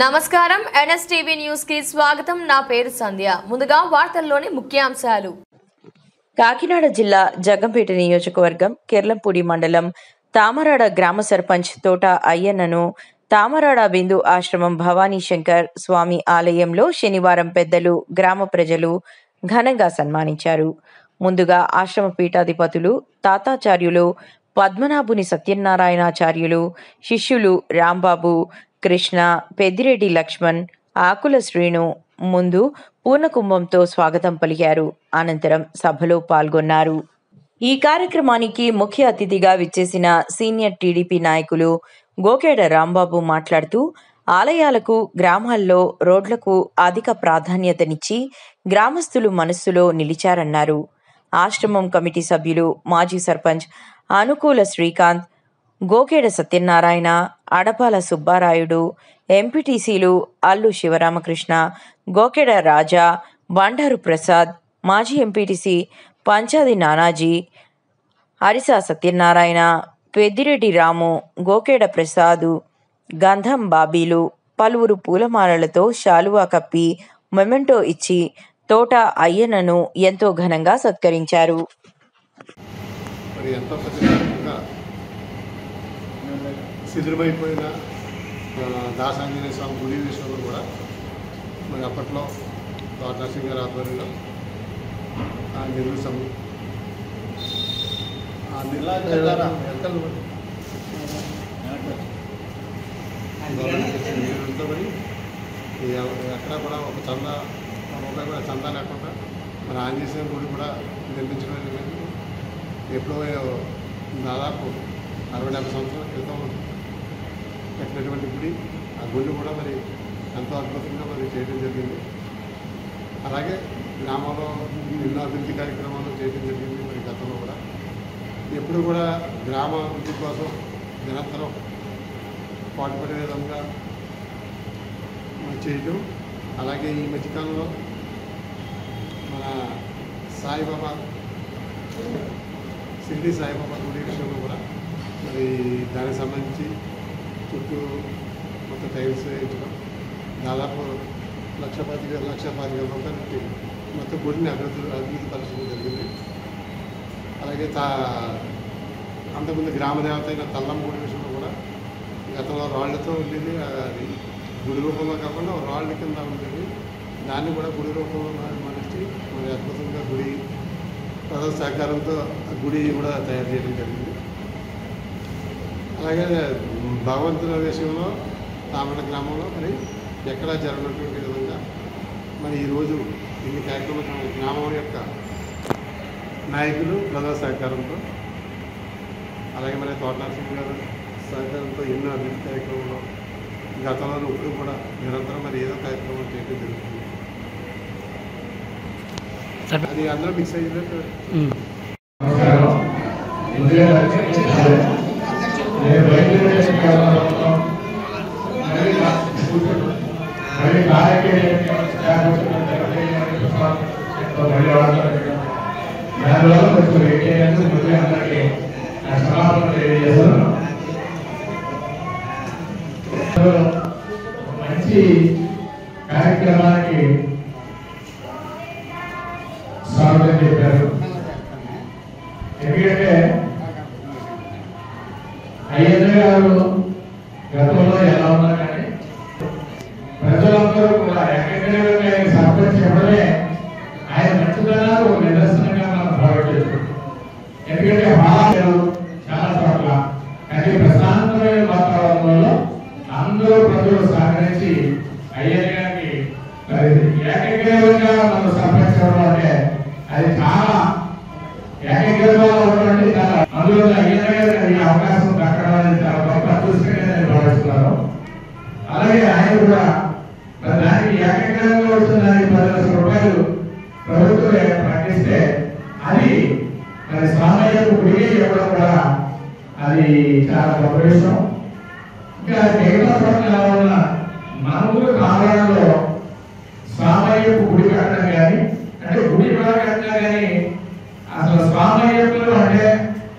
నమస్కారం NSTV news కి స్వాగతం. నా పేరు సంధ్య. ముందుగా వార్తల్లోని ముఖ్యాంశాలు. కాకినాడ జిల్లా జగ్గంపేట నియోజకవర్గం కెర్లంపూడి మండలం తామరాడ గ్రామ సర్పంచ్ తోట అయ్యన్నను తామరాడ బిందు ఆశ్రమం భవానీ శంకర్ స్వామి ఆలయంలో శనివారం పెద్దలు గ్రామ ప్రజలు ఘనంగా సన్మానించారు. ముందుగా ఆశ్రమ పీఠాధిపతులు తాతాచార్యులు పద్మనాభుని సత్యనారాయణాచార్యులు, శిష్యులు రాంబాబు, కృష్ణ, పెద్దిరెడ్డి లక్ష్మణ్, ఆకుల శ్రీను ముందు పూర్ణకుంభంతో స్వాగతం పలికారు. అనంతరం సభలో పాల్గొన్నారు. ఈ కార్యక్రమానికి ముఖ్య అతిథిగా విచ్చేసిన సీనియర్ టీడీపీ నాయకులు గోకేడ రాంబాబు మాట్లాడుతూ ఆలయాలకు, గ్రామాల్లో రోడ్లకు అధిక ప్రాధాన్యతనిచ్చి గ్రామస్తులు మనస్సులో నిలిచారన్నారు. ఆశ్రమం కమిటీ సభ్యులు మాజీ సర్పంచ్ అనుకూల శ్రీకాంత్, గోకేడ సత్యనారాయణ, అడపాల సుబ్బారాయుడు, ఎంపీటీసీలు అల్లు శివరామకృష్ణ, గోకేడ రాజా, బండారు ప్రసాద్, మాజీ ఎంపీటీసీ పంచాది నానాజీ, అరిసా సత్యనారాయణ, పెద్దిరెడ్డి రాము, గోకేడ ప్రసాదు, గంధం బాబీలు పలువురు పూలమాలలతో శాలువా కప్పి మొమెంటో ఇచ్చి తోట అయ్యన్నను ఎంతో ఘనంగా సత్కరించారు. శిథిలమైపోయిన దాసాంజనేయ స్వామి గుడి విషయంలో కూడా మరి అప్పట్లో నరసింహ గారి ఆధ్వర్యంలో నిర్మిస్తాము. ఎక్కడ కూడా ఒక రూపాయి కూడా చందా లేకుండా మన ఆంజనేయ గుడి కూడా నిర్మించడం జరిగింది. ఎప్పుడో దాదాపు 60-70 సంవత్సరాల క్రితం కట్టినటువంటి గుడి. ఆ గుడి కూడా మరి ఎంతో అద్భుతంగా మరి చేయడం జరిగింది. అలాగే గ్రామంలో ఎన్నో అభివృద్ధి కార్యక్రమాలు చేయడం జరిగింది. మరి గతంలో కూడా ఎప్పుడు కూడా గ్రామ అభివృద్ధి కోసం నిరంతరం పాటుపడే విధంగా చేయటం. అలాగే ఈ మధ్యకాలంలో మన సాయిబాబా షిరిడి సాయిబాబా గుడి విషయంలో కూడా మరి దానికి సంబంధించి చుట్టూ మొత్తం టైల్స్ వేయించడం, దాదాపు 1,25,000 రూపాయలకి మొత్తం గుడిని అభివృద్ధి పరచడం జరిగింది. అలాగే అంతకుముందు గ్రామ దేవత అయిన తల్లమ్మ గుడి విషయంలో కూడా గతంలో రాళ్లతో ఉండేది. అది గుడి రూపంలో కాకుండా రాళ్ళ కింద ఉండేది. దాన్ని కూడా గుడి రూపంలో మనిషి మరి అద్భుతంగా గుడి ప్రజల సహకారంతో గుడి కూడా తయారు చేయడం జరిగింది. అలాగే భగవంతుల విషయంలో తామర గ్రామంలో మరి ఎక్కడా జరగనటువంటి విధంగా మరి ఈరోజు ఇన్ని కార్యక్రమాలు గ్రామం యొక్క నాయకులు ప్రజల సహకారంతో, అలాగే మరి తోట నరసింహ గారు సహకారంతో ఎన్నో అభివృద్ధి కార్యక్రమంలో గతంలో ఇప్పుడు కూడా నిరంతరం మరి ఏదో కార్యక్రమం చేయడం జరుగుతుంది. అది అందరూ మిక్స్ అయ్యేటట్టు మంచి కార్యక్రమానికి స్వాగతం చెప్పారు. ఎందుకంటే అయ్యన్న గారు గతంలో ఎలా ఉన్నారు కానీ ప్రజలందరూ కూడా ఎక్కడెక్కడ సర్పంచ్ ఇవ్వడమే ఆయన మంచిదనాలు ఒక నిదర్శనంగా మనం భావించవచ్చు. ఎందుకంటే హాలు చాలా చోట్ల కానీ ప్రశాంతమైన వాతావరణంలో అందరూ ప్రజలు సహకరించి అయ్యన్న గారికి ఏకగ్రీవంగా మనం సర్పంచ్ ఇవ్వడం అంటే అది చాలా ఏకగ్రీవంగా ఉన్నటువంటి చాలా అందులో అయ్యన్న గారికి అవకాశం దక్కడం అనేది చాలా గొప్ప అదృష్టంగా నేను భావిస్తున్నాను. అలాగే ఆయన కూడా దానికి ఏకగ్రీవంగా వచ్చిన దానికి 10,00,000 రూపాయలు ప్రభుత్వం ప్రకటిస్తే అది మరి స్వామయ్యకు గుడికి ఇవ్వడం కూడా అది చాలా గొప్ప విషయం. ఇంకా మిగతా చోట్ల ఉన్న మనకు కారణంలో స్వామయ్యకు గుడి కట్టడం కానీ అంటే గుడి కూడా కట్టినా కానీ అసలు స్వామయ్యకులు అంటే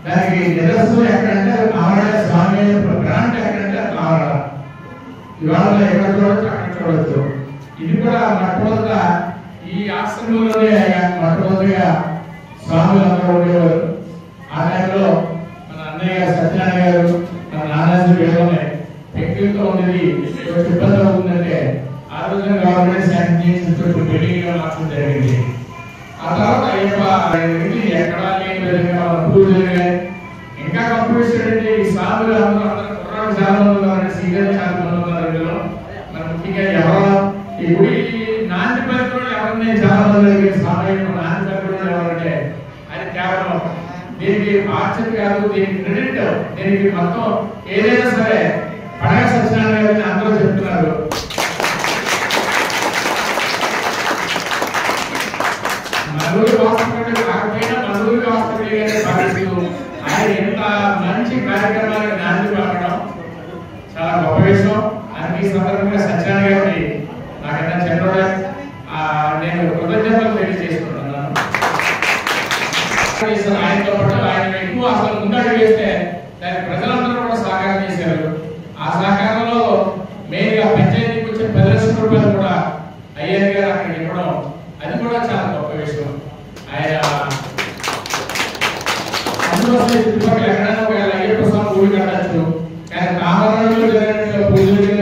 దానికి నిదర్శనం ఎక్కడంటే ఆవిడ స్వామి బ్రాండ్ ఎక్కడంటే ఆవిడ ఇవాళ ఎక్కడ చూడొచ్చు అక్కడ చూడొచ్చు. ఇది కూడా మొట్టమొదట ఈ ఆశ్రమంలోనే మొట్టమొదటిగా స్వాములు అందరూ ఉండేవారు. ఆ టైంలో మన అన్నయ్య గారు సత్యనారాయణ గారు మన నానాజీ వేలోనే వ్యక్తిత్వం ఉండేది. కొంచెం ఇబ్బంది అవుతుందంటే ఆ రోజున గవర్నమెంట్ శాంక్షన్ చేసి బిల్డింగ్ గా మార్చడం జరిగింది. ఆ తర్వాత అయ్యప్ప ఎక్కడ లేని విధంగా పూజలు ఇంకా కంప్యూటర్ ఈ స్వాములు అందరూ కుర్రాడు చాలా మంది ఉన్నారు, సీనియర్ చాలా మంది ఉన్నారు. ఇందులో మన ముఖ్యంగా ఎవరో ఈ గుడి నాంది పరికరం ఎవరిని చాలా మంది సామాన్య నాంది పరికరం ఎవరంటే అది కేవలం దీనికి బాధ్యత కాదు, దీనికి క్రెడిట్, దీనికి మొత్తం ఏదైనా సరే పడగ సత్యనారాయణ గారిని అందరూ చెప్తున్నారు. మనూరి హాస్పిటల్ కాకపోయినా మనూరి హాస్పిటల్ గారిని భావిస్తూ ఆయన ఎంత మంచి కార్యక్రమానికి నాంది పలకడం చాలా గొప్ప విషయం. అందుకే ఈ సందర్భంగా సత్యనారాయణ గారిని నాకన్నా చెన్నోడా నేను కృతజ్ఞతలు తెలియజేసుకుంటున్నాను. ఆయనతో పాటు ఆయన ఎక్కువ అసలు ముందడుగు వేస్తే దానికి ప్రజలందరూ కూడా సహకారం చేశారు. ఆ సహకారంలో మెయిన్ గా పంచాయతీకి వచ్చే 10 లక్షల రూపాయలు కూడా అయ్యర్ గారు అక్కడ ఇవ్వడం అది కూడా చాలా గొప్ప విషయం. ఆయన అందుకోసం చుట్టుపక్కల ఎక్కడైనా ఒక అయ్యప్ప స్వామి గుడి కట్టచ్చు, కానీ కామరాజులో జరిగినట్టుగా పూజలు కానీ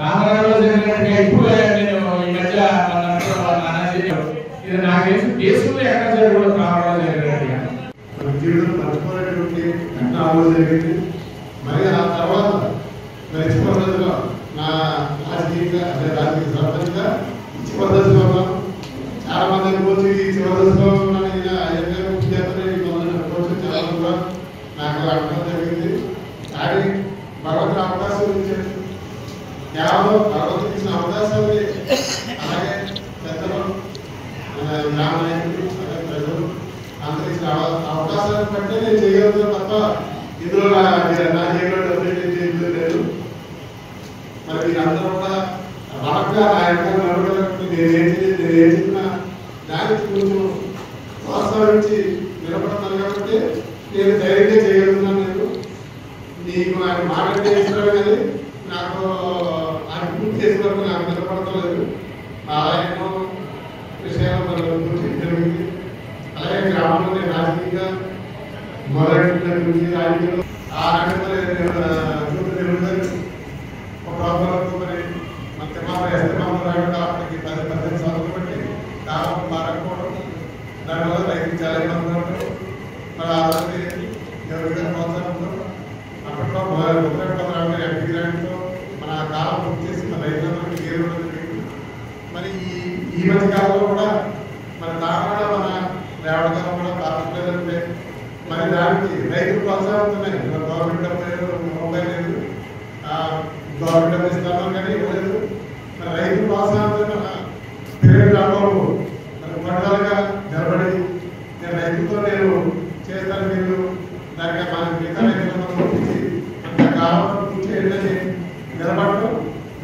కామరాజులో జరిగినట్టుగా ఇప్పుడు నేను ఈ మధ్య ఇది నాకు తెలిసి దేశంలో ఎక్కడ జరగడం కామరాజు జరిగినట్టుగా మన జీవితం మర్చిపోయినటువంటి ఘటన జరిగింది. మరి ఆ తర్వాత మరి చివరి దశలో నా రాజకీయంగా అదే రాజకీయ సర్పంచ్గా చివరి దశలో ఉన్నాను. చాలా మంది అనుకోవచ్చు ఈ చివరి దశలో ఉన్నాను చాలా కూడా నాకు అర్థం జరిగింది. కానీ భగవంతుని అవకాశం ఇచ్చారు, కేవలం భగవంతుని ఇచ్చిన అవకాశాన్ని అలాగే పెద్దలు గ్రామ నాయకులు అలాగే ప్రజలు అందరూ ఇచ్చిన అవకాశాన్ని బట్టే నేను చేయగలుగుతాను తప్ప ఇందులో నా చేయడం లేదు. మరి మీరందరూ కూడా రమగా నా యొక్క నడవడానికి నేను ఏం చెప్పినా దానికి కొంచెం ప్రోత్సహించి నిలబడుతున్నాను కాబట్టి నేను ధైర్యంగా చేయగలుగుతున్నాను. నీకు ఆయన మాట చేస్తున్నాడు కానీ నాకు ఆయన పూర్తి చేసిన వరకు నాకు నిలబడతలేదు. ఎన్నో విషయాలు జరిగింది. అలాగే గ్రామంలో నేను రాజకీయంగా మొదటి నుంచి రాజకీయంలో ఆ రకంగా ఒక ప్రోగ్రాంతో మరి మన తిమ్మారావు అప్పటికి 10-18 సంవత్సరాలు బట్టి కాలం మారకపోవడం, దానివల్ల రైతులు చాలా ఇబ్బంది పడటం, మరి ఆ రోజు ఎవరికైనా ప్రోత్సాహంతో అప్పట్లో ఉత్తరాఖండ్ ఎంపీ గ్రాంట్తో మన కాలం పూర్తి చేసి మన రైతులందరికీ ఏర్పడడం జరిగింది. మరి ఈ మధ్య కాలంలో కూడా మన తామరాడ మన రేవడకాలం కూడా పాత్రలేదంటే మరి దానికి రైతులు ప్రోత్సాహం గవర్నమెంట్ రూపాయి లేదు, గవర్నమెంట్ ఇస్తాను కానీ ఇవ్వలేదు. మరి రైతు ప్రోత్సాహంతో మన పీరియడ్ రావడం మరి పండుగలుగా నిలబడి నేను రైతులతో నేను చేస్తాను, మీరు దానికి మన మిగతా రైతులను పంపించి అంత కాలం పూర్తి నిలబడటం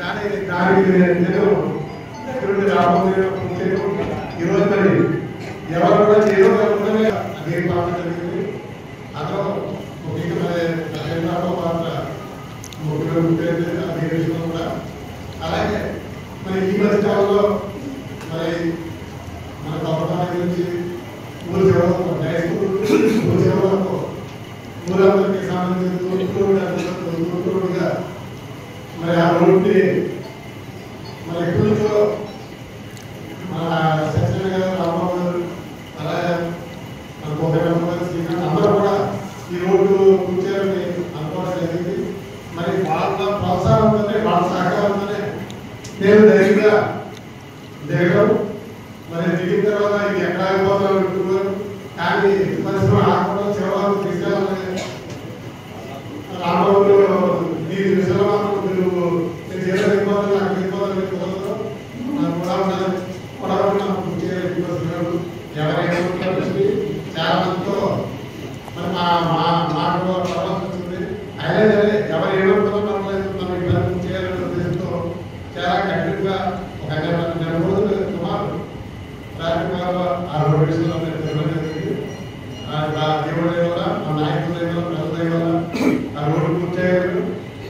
దానికి నేను రాబోయే ఈరోజు మరి ఎవరు కూడా చేయడం అదే పాత్ర జరిగింది. అందులో ముఖ్యంగా మరి పాత్ర ముఖ్యంగా అదే విషయంలో కూడా. అలాగే మరి ఈ మధ్య కాలంలో మరి మన ప్రభుత్వాల గురించి ఊరు చివరకు ఊరందరికీ సంబంధించి తూర్పుగా మరి ఆ రోడ్ని మరి ఎక్కడి నుంచో మన సత్యనారాయణ గారు, రామబాబు గారు, అలాగే మన గోపేశ్వర గారు, శ్రీకాంత్ అందరూ కూడా ఈ రోడ్డు కూర్చోని అనుకోవడం జరిగింది. మరి వాళ్ళ ప్రోత్సాహంతోనే వాళ్ళ సహకారంతోనే నేను ధైర్యంగా దిగడం. మరి దిగిన తర్వాత ఇది ఎక్కడ అయిపోతాను అనుకున్నారు, కానీ పరిశ్రమ ఆకుండా చివరి తీసుకెళ్ళాలని రామబాబు దీని విషయంలో నువ్వు నేను చేయలేకపోతాను, నాకు వెళ్ళిపోతాను కుదరదు, నాకు కూడా పూర్తి చేయలేకపోతున్నాడు. ఎవరైనా చాలా మందితో మరి మాకు ప్రభావం వచ్చింది. అయినా సరే ఎవరు ఏమనుకున్నా మనం ఇబ్బంది చేయాలనే ఉద్దేశంతో చాలా కఠినంగా ఒక 2 రోజులు సుమారు రాజకీయాల్లో ఆ రోడ్డు విషయంలో జరిగింది. దేవుడి వల్ల, మా నాయకుల వల్ల, ప్రజల వల్ల ఆ రోడ్డు పూర్తి చేయాలి.